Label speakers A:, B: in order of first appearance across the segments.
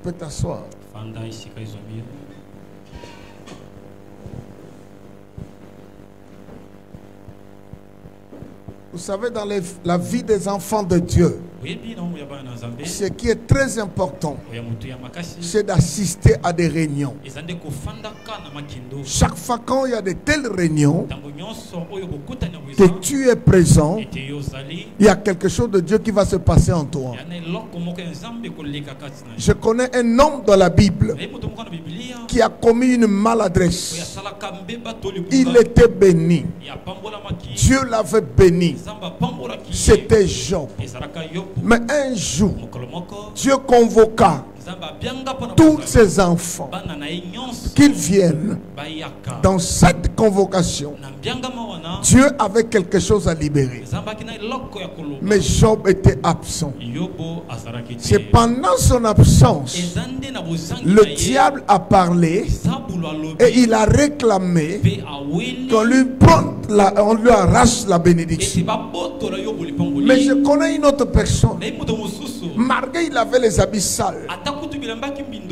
A: peux t'asseoir. Vous savez, dans la vie des enfants de Dieu, ce qui est très important, c'est d'assister à des réunions. Chaque fois quand il y a de telles réunions, que tu es présent, il y a quelque chose de Dieu qui va se passer en toi. Je connais un homme dans la Bible qui a commis une maladresse. Il était béni. Dieu l'avait béni. C'était Job. Mais un jour, Dieu convoqua tous ses enfants qu'ils viennent. Dans cette convocation, Dieu avait quelque chose à libérer. Mais Job était absent. C'est pendant son absence, le diable a parlé et il a réclamé qu'on lui arrache la bénédiction. Mais je connais une autre personne. Malgré il avait les habits sales,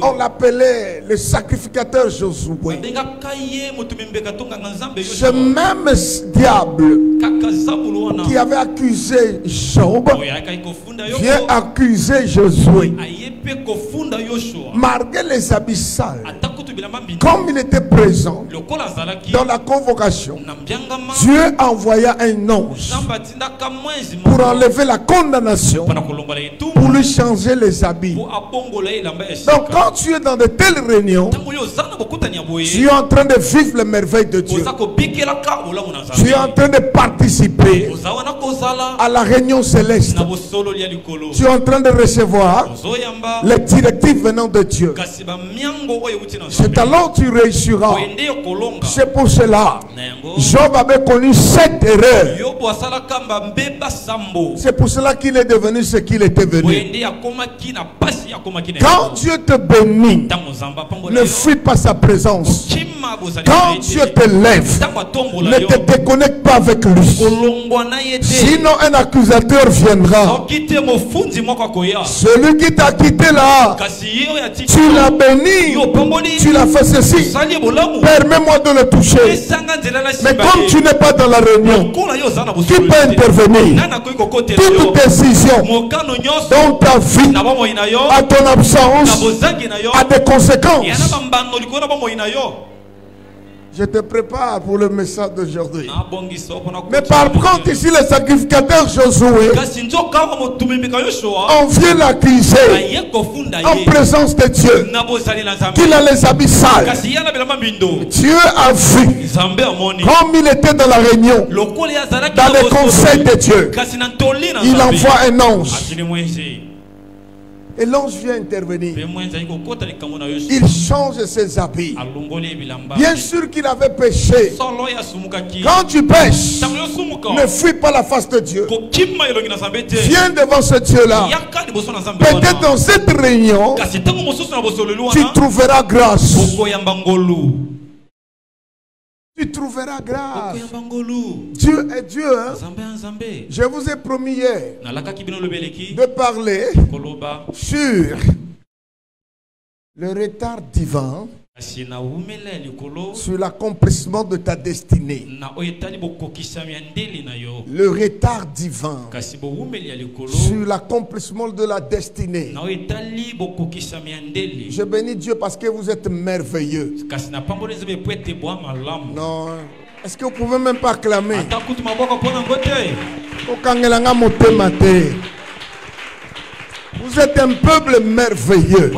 A: on l'appelait le sacrificateur Josué. Ce même diable qui avait accusé Job vient accuser Josué. Malgré les habits sales, comme il était présent dans la convocation, Dieu envoya un ange pour enlever la condamnation, pour lui changer les habits. Donc quand tu es dans de telles réunions, tu es en train de vivre les merveilles de Dieu. Tu es en train de participer à la réunion céleste. Tu es en train de recevoir les directives venant de Dieu. C'est alors que tu réussiras. C'est pour cela Job avait connu 7 erreurs. C'est pour cela qu'il est devenu ce qu'il était venu. Quand Dieu te bénit, ne fuis pas sa présence. Quand Dieu te lève, ne te déconnecte pas avec lui. Sinon un accusateur viendra. Celui qui t'a quitté là, tu l'as béni, tu l'as fait ceci, permets-moi de le toucher. Mais comme tu n'es pas dans la réunion, qui peut intervenir? Toute décision dans ta vie, à ton absence, a des conséquences. Je te prépare pour le message d'aujourd'hui. Mais par contre, ici, le sacrificateur Josué, on vient l'accuser en présence de Dieu qu'il a les habits sales. Dieu a vu, comme il était dans la réunion, dans le conseil de Dieu, il envoie un ange. Et l'ange vient intervenir. Il change ses habits. Bien sûr qu'il avait péché. Quand tu pêches, ne fuis pas la face de Dieu. Viens devant ce Dieu-là. Peut-être dans cette réunion, tu trouveras grâce. Tu trouveras grâce. Dieu est Dieu. Hein? Je vous ai promis hier de parler sur le retard divin, sur l'accomplissement de ta destinée. Le retard divin sur l'accomplissement de la destinée. Je bénis Dieu parce que vous êtes merveilleux. Non. Est-ce que vous pouvez même pas acclamer? Vous êtes un peuple merveilleux.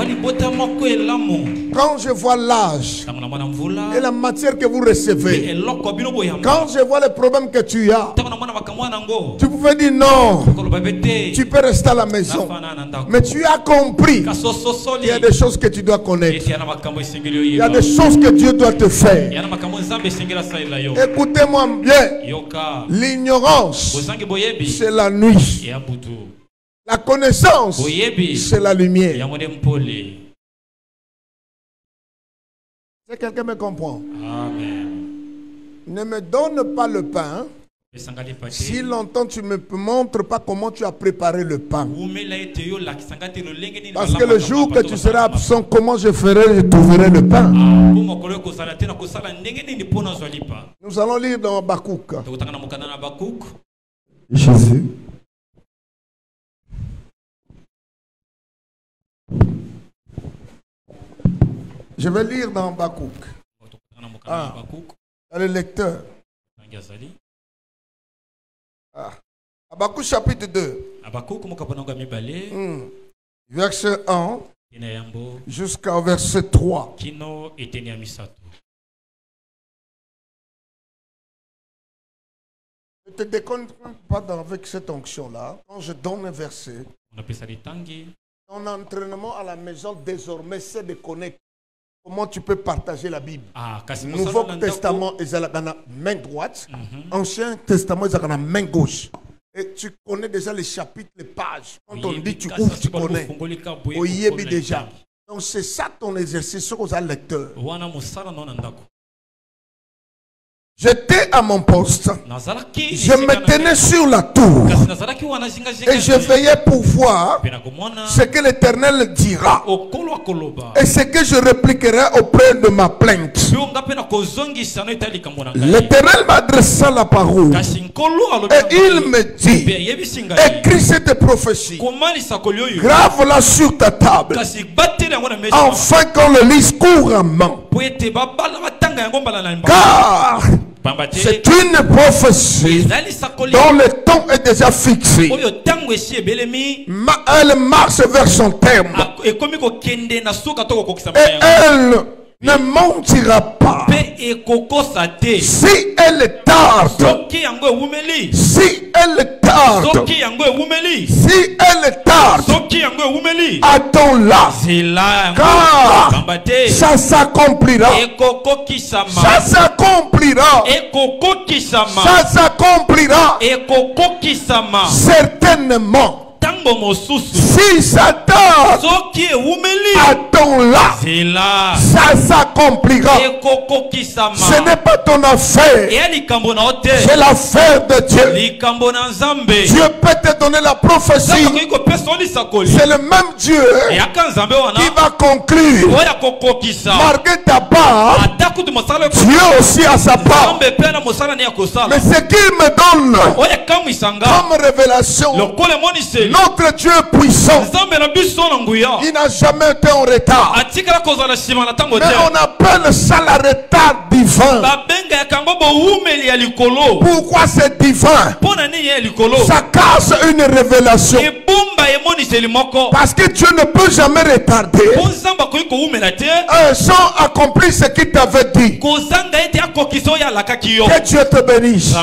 A: Quand je vois l'âge et la matière que vous recevez, quand je vois les problèmes que tu as, tu pouvais dire non, tu peux rester à la maison. Mais tu as compris qu'il y a des choses que tu dois connaître. Il y a des choses que Dieu doit te faire. Écoutez-moi bien. L'ignorance, c'est la nuit. La connaissance, c'est la lumière. Si quelqu'un me comprend.
B: Amen.
A: Ne me donne pas le pain Si longtemps tu ne me montres pas comment tu as préparé le pain. Parce que le jour que tu seras absent, comment je trouverai le pain? Nous allons lire dans Habakkuk. Jésus. Je vais lire dans Habakkuk. Dans le lecteur. Habakkuk chapitre 2. Verset 1 jusqu'au verset 3. Ne te déconne pas avec cette onction-là. Quand je donne un verset, ton entraînement à la maison désormais, c'est de connaître comment tu peux partager la Bible. Nouveau Testament, ils ont la main droite. Ancien Testament, ils ont la main gauche. Et tu connais déjà les chapitres, les pages. Quand on dit tu ouvres, tu connais. Oyebi déjà. Donc c'est ça ton exercice aux lecteurs. J'étais à mon poste, je me tenais sur la tour et je veillais pour voir ce que l'Éternel dira et ce que je répliquerai auprès de ma plainte. L'Éternel m'adressa la parole et il me dit: écris cette prophétie, grave-la sur ta table, afin qu'on le lise couramment. Car c'est une prophétie dont le temps est déjà fixé. Elle marche vers son terme. Et elle ne mentira pas. Si elle tarde, si elle tarde, si elle tarde, attends-la, car ça s'accomplira. Ça s'accomplira. Ça s'accomplira. Certainement. Si ça tarde, attends-la, ça s'accomplira. Ce n'est pas ton affaire, c'est l'affaire de Dieu. Dieu peut te donner la prophétie. C'est le même Dieu qui va conclure. Malgré ta part, Dieu aussi a sa part. Mais ce qu'il me donne comme révélation, notre Dieu puissant, il n'a jamais été en retard. Mais on appelle ça le retard divin. Pourquoi c'est divin? Ça casse une révélation. Parce que Dieu ne peut jamais retarder. Un sang accomplit ce qu'il t'avait dit. Que Dieu te bénisse.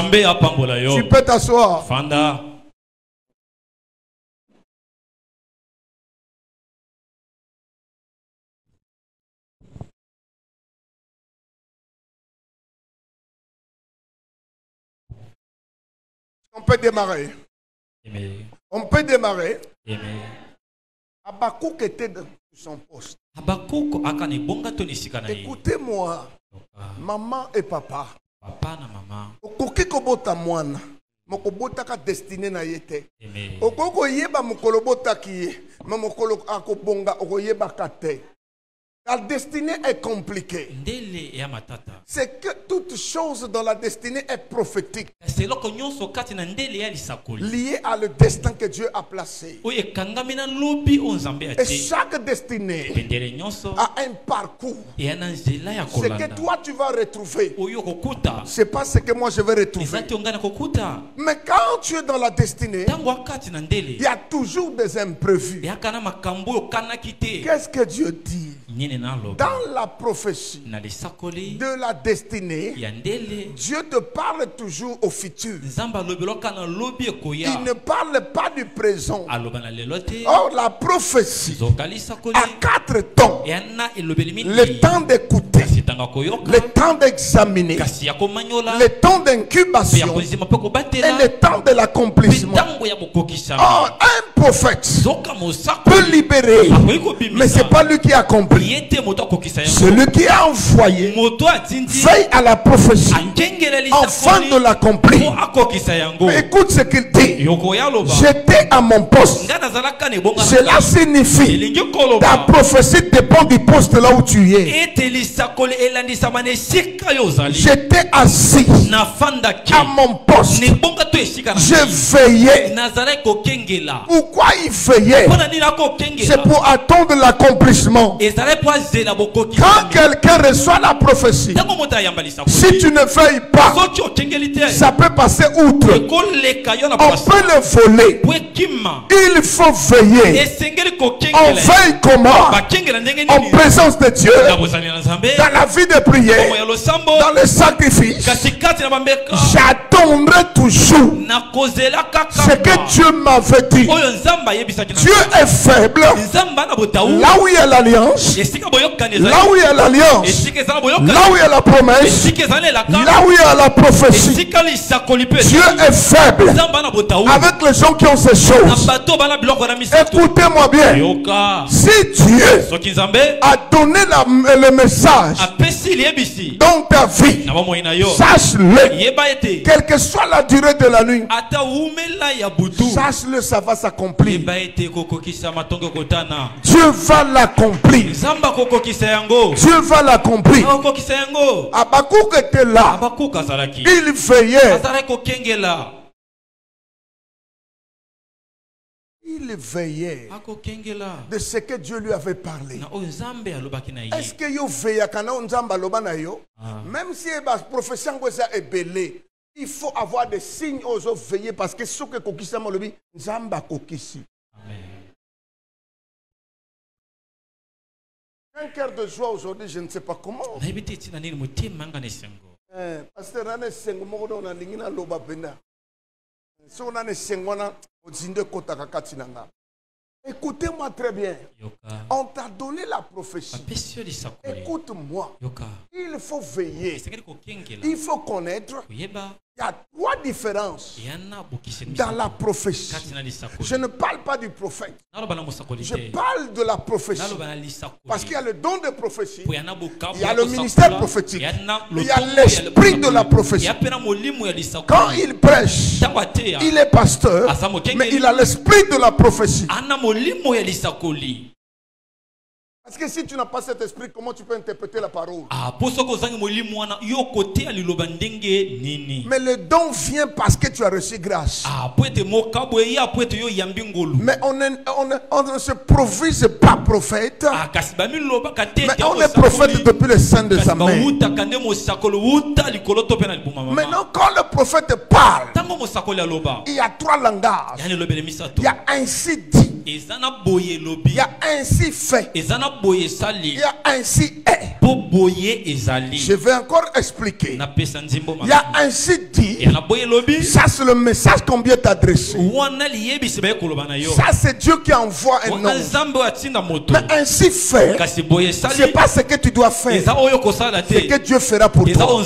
A: Tu peux t'asseoir. On peut démarrer. On peut démarrer. Habakkuk était sur son poste. Écoutez-moi, maman et papa. Okoki kobota mwana, mokobota ka destiné na yete. Okoko yeba mokolobota ki, mamokolo akobonga okoyeba kate. La destinée est compliquée. C'est que toute chose dans la destinée est prophétique. Liée à le destin que Dieu a placé. Et chaque destinée a un parcours. Ce que toi tu vas retrouver, c'est pas ce que moi je vais retrouver. Mais quand tu es dans la destinée, il y a toujours des imprévus. Qu'est-ce que Dieu dit? Dans la prophétie de la destinée, Dieu te parle toujours au futur. Il ne parle pas du présent. Or, la prophétie a 4 temps. Le temps d'écouter, le temps d'examiner, le temps d'incubation et le temps de l'accomplissement. Oh, un prophète peut libérer, mais ce n'est pas lui qui accomplit. Celui qui a envoyé veille à la prophétie afin de l'accomplir. Écoute ce qu'il dit. J'étais à mon poste. Cela signifie ta prophétie dépend du poste là où tu es. J'étais assis à mon poste. Je veillais. Pourquoi il veillait? C'est pour attendre l'accomplissement. Quand quelqu'un reçoit la prophétie, si tu ne veilles pas, ça peut passer outre. On peut le voler. Il faut veiller. On veille comment? En présence de Dieu, dans la vie de prière, dans le sacrifice. J'attendrai toujours ce que Dieu m'avait dit. Dieu est faible. Là où il y a l'alliance, là où il y a l'alliance, là où il y a la promesse, là où il y a la prophétie, Dieu est faible avec les gens qui ont ces choses. Écoutez-moi bien. Si Dieu a donné le message dans ta vie, sache-le. Quelle que soit la durée de la nuit, sache-le, ça va s'accomplir. Dieu va l'accomplir. Dieu va l'accomplir. Habakkuk était là. Il veillait. Il veillait de ce que Dieu lui avait parlé. Est-ce que vous veillez même si la profession est belée, il faut avoir des signes aux autres veiller parce que ce que kokisa malobi nzamba kokisi. Un cœur de joie aujourd'hui, je ne sais pas comment. Pasteur Nane Sengo moko na lingina loba penda. So Nane Sengo na ozinde kota kakati nanga. Écoutez-moi très bien. On t'a donné la prophétie. Écoute-moi. Il faut veiller. Il faut connaître. Il y a trois différences dans la prophétie. Je ne parle pas du prophète. Je parle de la prophétie. Parce qu'il y a le don de prophétie. Il y a le ministère prophétique. Il y a l'esprit de la prophétie. Quand il prêche, il est pasteur, mais il a l'esprit de la prophétie. Parce que si tu n'as pas cet esprit, comment tu peux interpréter la parole? Mais le don vient parce que tu as reçu grâce. Mais on ne se provise pas prophète. Mais on est prophète depuis le sein de sa mère. Maintenant, quand le prophète parle, il y a trois langages. Il y a ainsi dit. Il y a ainsi fait. Il y a ainsi est. Je vais encore expliquer. Il y a ainsi dit. Ça c'est le message qu'on vient t'adresser. Ça c'est Dieu qui envoie un homme. Mais ainsi fait, c'est pas ce que tu dois faire. C'est ce que Dieu fera pour toi.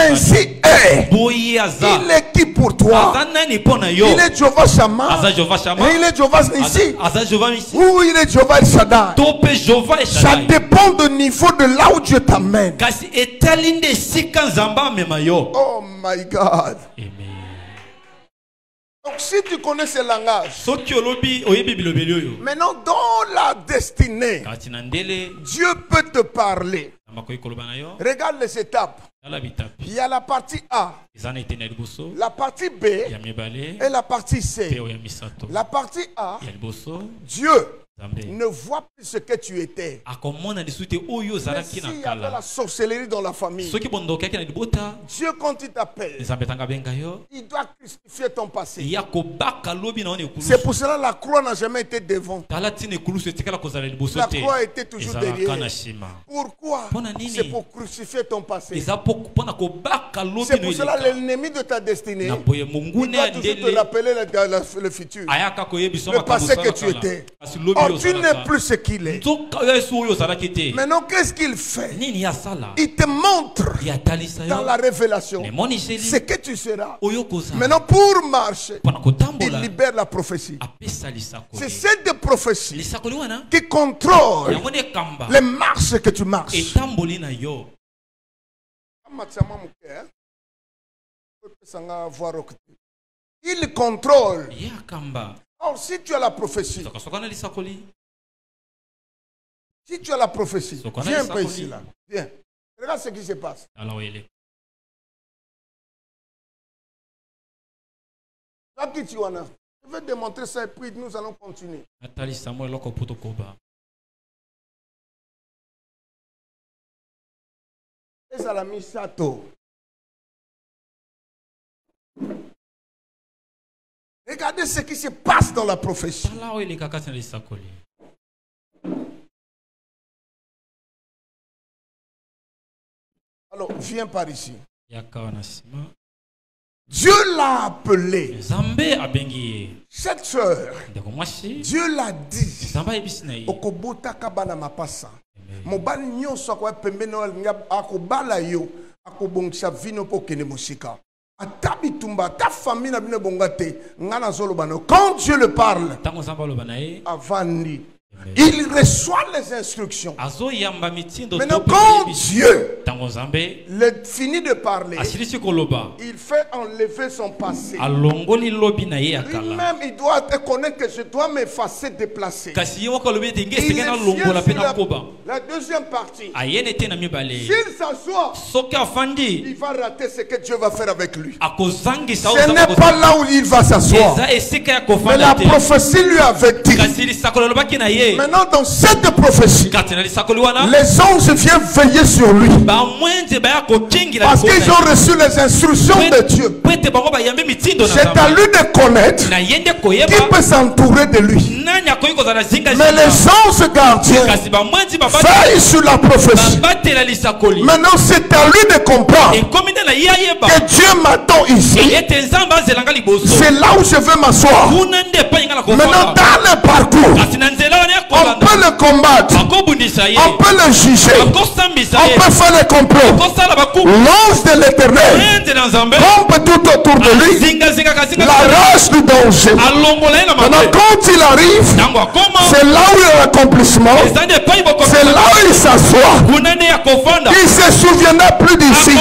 A: Ainsi est. Il est qui pour toi? Il est Jehovah Shammah. Et il est Jehovah Nissi. Ou il est Jehovah El Shaddai. Ça dépend du niveau de là où Dieu t'amène. Oh my God. Donc si tu connais ce langage, maintenant dans la destinée, Dieu peut te parler. Regarde les étapes. Il y a la partie A, la partie B et la partie C. La partie A, Dieu ne voit plus ce que tu étais. Mais s'il y avait la sorcellerie dans la famille, Dieu quand il t'appelle, il doit crucifier ton passé. C'est pour cela que la croix n'a jamais été devant. La croix était toujours derrière. Pourquoi? C'est pour crucifier ton passé. C'est pour cela que l'ennemi de ta destinée, il doit toujours te rappeler le futur, le passé que tu étais. Oh, tu n'es plus ce qu'il est. Maintenant, qu'est-ce qu'il fait? Il te montre dans la révélation ce que tu seras. Maintenant, pour marcher, il libère la prophétie. C'est cette prophétie qui contrôle les marches que tu marches. Il contrôle. Alors, si tu as la prophétie, viens un peu ici là. Viens. Regarde ce qui se passe. Je vais démontrer ça et puis nous allons continuer. Et ça l'a mis Sato. Regardez ce qui se passe dans la prophétie. Alors, viens par ici. Dieu l'a appelé. Cette soeur, Dieu l'a dit. Okobota kabana mapasa. Mobali nyonso kwa pembeni akobala yo akobongisa vino po kene musika. Atabitumba ta famille na bino bongate ngana zolo bano. Quand Dieu le parle, avandi. Il reçoit les instructions. Maintenant, quand Dieu finit de parler, il fait enlever son passé. Lui-même, il doit reconnaître que je dois m'effacer, déplacer. La deuxième partie. S'il s'assoit, il va rater ce que Dieu va faire avec lui. Ce n'est pas là où il va s'asseoir. Mais la prophétie lui avait dit. Maintenant, dans cette prophétie, les anges viennent veiller sur lui. Parce qu'ils ont reçu les instructions de Dieu. C'est à lui de connaître qui peut s'entourer de lui. Mais les anges gardiens veillent sur la prophétie. Maintenant, c'est à lui de comprendre que Dieu m'attend ici. C'est là où je veux m'asseoir. Maintenant, dans le parcours, on peut le combattre, on peut le juger, on peut faire le complot. L'ange de l'Éternel tombe tout autour de lui, l'arrache du danger. Maintenant, quand il arrive, c'est là où il y a l'accomplissement, c'est là où il s'assoit. Il ne se souviendra plus d'ici.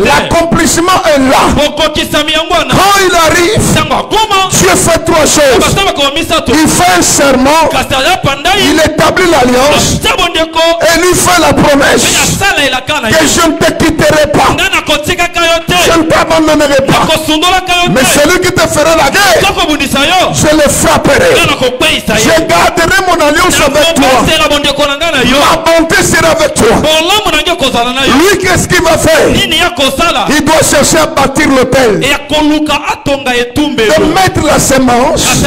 A: L'accomplissement est là. Quand il arrive, Dieu fait trois choses. Il fait un serment, il établit l'alliance et lui fait la promesse que je ne te quitterai pas, je ne t'abandonnerai pas, mais celui qui te fera la guerre, je le frapperai, je garderai mon alliance avec toi, ma bonté sera avec toi. Lui, qu'est-ce qu'il va faire? Il doit chercher à bâtir l'autel, de mettre la sémence.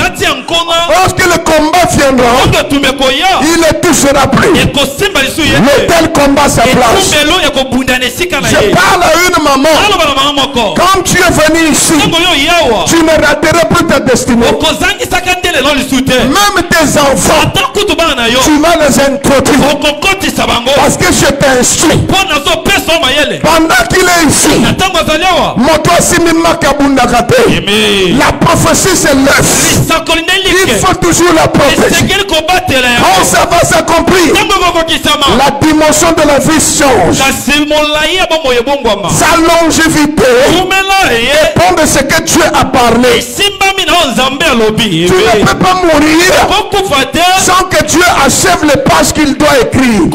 A: Lorsque le combat viendra, il ne touchera plus. L'autel combat sa place. Je parle à une maman. Quand tu es venu ici, tu ne rateras plus ta destinée. Même tes enfants, tu vas les introduire. Parce que je t'instruis. Pendant qu'il est ici, la prophétie c'est l'œuf. Il faut toujours la prophétie. Quand ça va s'accomplir, la dimension de la vie change. Sa longévité dépend de ce que Dieu a parlé. Tu ne peux pas mourir sans que Dieu achève les pages qu'il doit écrire.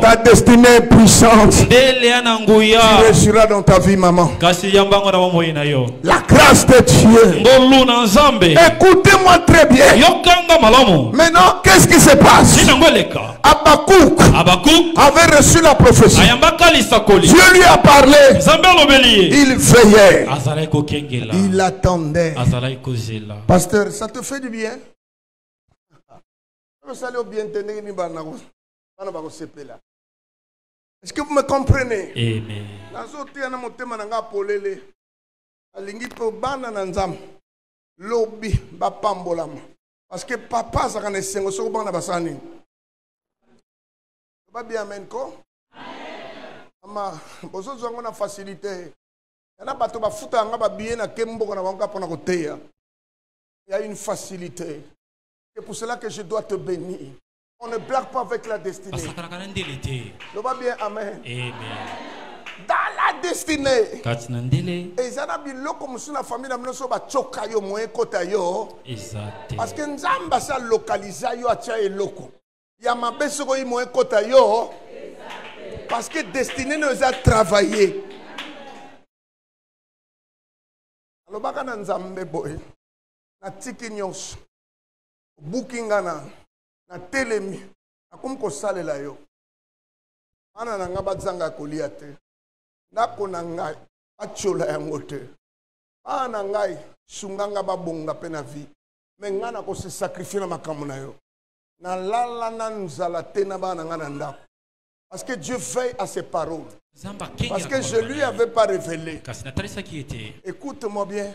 A: Ta destinée est puissante. Tu réussiras dans ta vie, maman. La grâce de Dieu. Écoutez-moi très bien. Maintenant, qu'est-ce qui se passe? Habakkuk avait reçu la prophétie. Dieu lui a parlé. Il veillait. Il attendait. Pasteur, ça te fait du bien? Est-ce que vous me comprenez? Amen. Lobi ba pambolama. Parce que papa ça kana sengo so bana basani. Ba bien amen ko? Ama bozo zongo na facilité. Yana bato ba futa nga ba bien na kembo na wanka pona koteya. Il y a une facilité. C'est pour cela que je dois te bénir. On ne blague pas avec la destinée. Le va bien, amen. Amen. Dans la destinée. Et ça n'a pas comme si la famille n'a pas choqué au moins côté yo. Parce que Nzamba ça localisé yo atia et loco. Ya mabeso ko moins côté yo. Parce que destinée nous a travaillé. Alors baka na Nzambe boy. Na tiki nyos. Booking na telemi. Akum ko salela yo. Ana na nga bazanga kolia te. Ndako na ngai achola yango te. Ana ngai sunganga babonga pe na vie. Me nga na ko se sacrifier na makambo na yo. Na lala na nzala te na bana nga na ndako. Parce que Dieu veille à ses paroles. Parce que je lui avais pas révélé. Écoute-moi bien.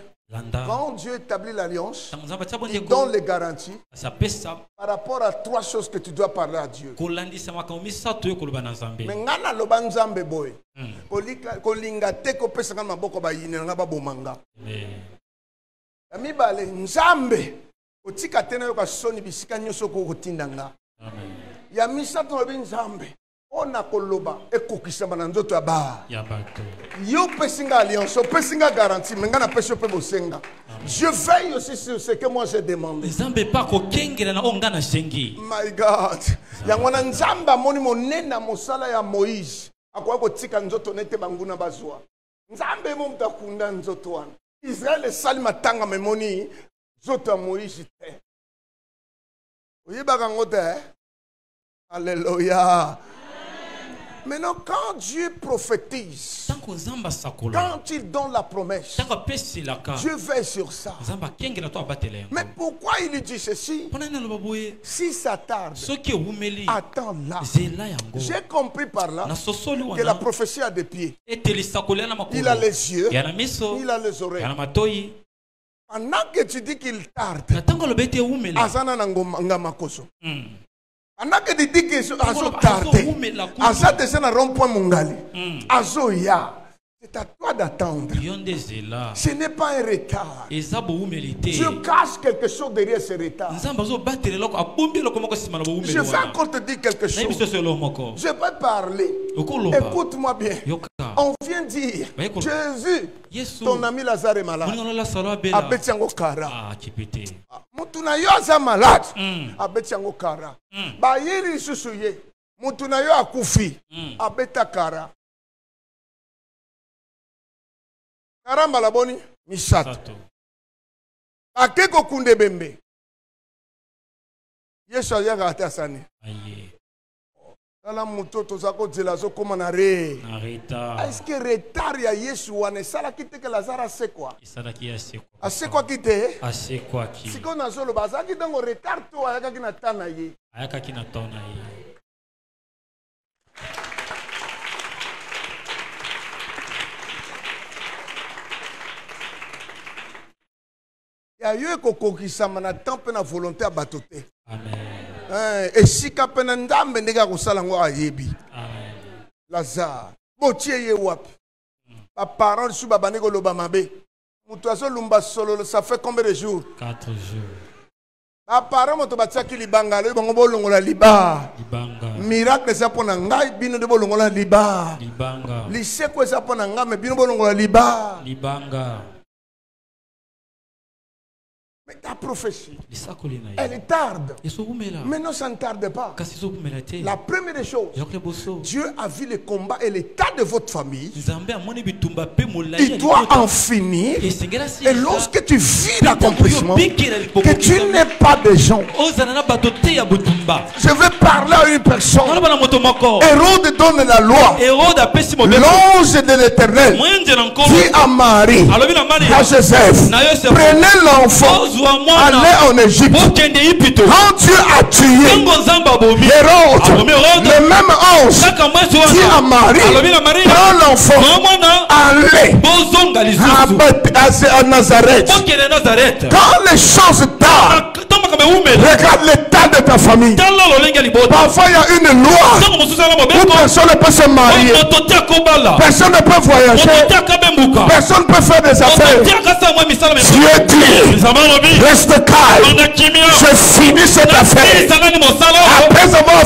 A: Quand Dieu établit l'alliance, il donne les garanties par rapport à trois choses que tu dois parler à Dieu. Mais ngana loba nzambe boy. Kolinga te ko pesa ngana maboko ba yine nga ba bomanga. Ami bale nzambe otika tena yo ka soni bisika nyoso ko kotinda nga. Amen. Ya misato lobi nzambe. On a koloba ekokisa bananzoto aba. Yo pesinga alliance, pesinga garantie, mais ngana pesho pe bosenga. Je veille aussi sur ce que moi j'ai demandé. Nzambe pa ko kengela na ongana sengi. My God. Yangwana nzamba moni monena mosala ya Moïse. Akwa ko tika nzoto nete banguna bazwa. Nzambe mo mtakunda nzoto wana. Israël salima tanga memoni nzoto ya Moïse te. Oyeba ngote. Alléluia. Maintenant, quand Dieu prophétise, quand il donne la promesse, Dieu veille sur ça. Mais pourquoi il dit ceci? Si ça tarde, attends là. J'ai compris par là que la prophétie a des pieds. Il a les yeux, il a les oreilles. Pendant que tu dis qu'il tarde, Azana Ngamakoso. Anaka de dit que azo tardé. Aza déjà na rond-point mongali. Azo ya. C'est à toi d'attendre. Ce n'est pas un retard. Dieu cache quelque chose derrière ce retard. Je vais encore te dire quelque chose. Je vais parler. Écoute-moi bien. On vient dire, Jésus, ton ami Lazare est malade. Abetiango kara. Mutuna yo aza malade. Abetiango kara. Ba yiri susuye. Mutuna yo akufi. Abeta kara. Karamba la boni misato. Akeko kunde bembe. Yesu ayaga atasani. Aye. Ala mutoto zako zelazo koma na re. Areta. Est-ce que retard ya Yesu wane sala kite ke Lazara sekwa? Isala ki asekwa. Asekwa kite? Asekwa ki. Siko na zolo bazaki dango retard to ayaga kina tana ye. Ayaka kina tona ye. Il y a eu un temps na volonté à batoter. Amen. Et si kapena ndambe ndega kusala ngo ayebi. Amen. Lazare. Botie ye wapi. Ba parents su baba nego loba mabe. Mutu aso lumba solo ça fait combien de jours? 4 jours. Ba parents moto batiaki libanga le bango bolongola liba. Libanga. Miracle ça pona ngai bino de bolongola liba. Libanga. Liseko ça pona ngai me bino bolongola liba. Libanga. Mais ta prophétie, elle est tarde. Mais non, ça ne tarde pas. La première des choses, Dieu a vu le combat et l'état de votre famille. Il doit en finir. Et lorsque tu vis l'accomplissement, que tu n'es pas des gens. Je vais parler à une personne. Hérode donne la loi. L'ange de l'Éternel dit à Marie, à Joseph, prenez l'enfant aller en Égypte, quand Dieu a tué Hérode, le même ange dit à Marie, prends l'enfant, allez à Nazareth. Quand les choses tardent, regarde l'état de ta famille. Parfois il y a une loi où personne ne peut se marier, personne ne peut voyager, personne ne peut faire des affaires. Dieu dit, reste calme, je finis cette affaire. Après avoir